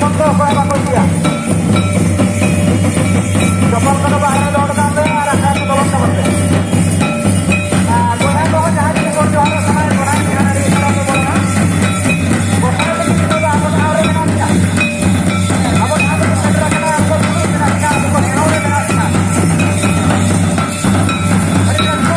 को कोई बात किया चप्पल को बाहर दौड़ करते हैं और आकाश को दौड़ करते हैं कोई को जहां की को जो समय बना के हमारे इधर में बोलना वो सारे को तो आप और बना दिया अब यहां पे सेट रखना आपको बना दिया आपको घेराव में बना दिया अरे इसको क्या हम तो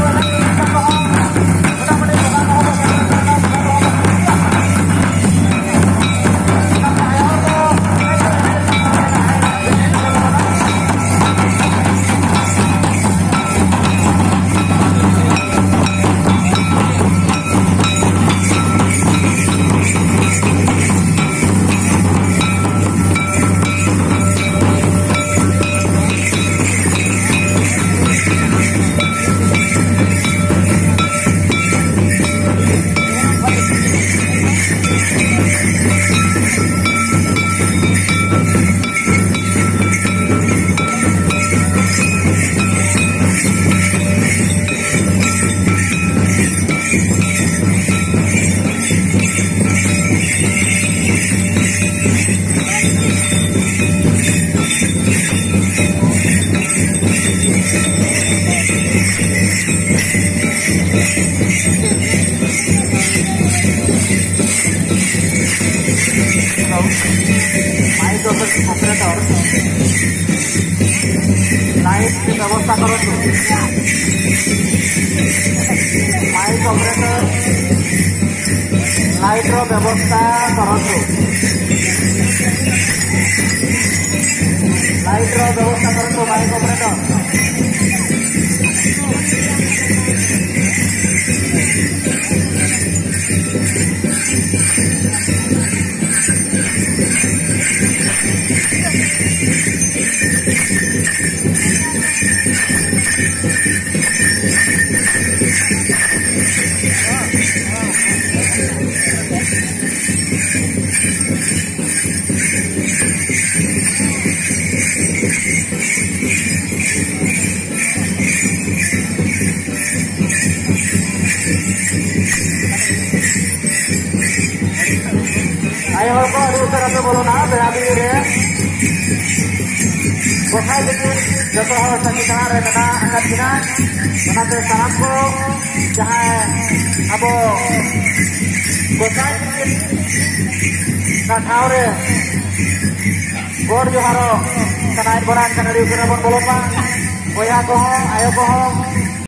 बोलना कि इसका हो मोटा-मोटी बना हो माइक ऑपरेटर लाइट की व्यवस्था करो माइक ऑपरेटर लाइट व्यवस्था करो लाइट व्यवस्था करो माइक ऑपरेटर आए हो को अरे उतर पे बोलो ना बेरा भी रे गोसाई लेकिन जब हम संगीतना रे ना अंगत बिना बनाते साराम को जहां अब गोसाई का ठाव रे गोड़ जो हारो कनाई बड़ा कनाड़ी उतर बन बोलो पा कोया को आयो को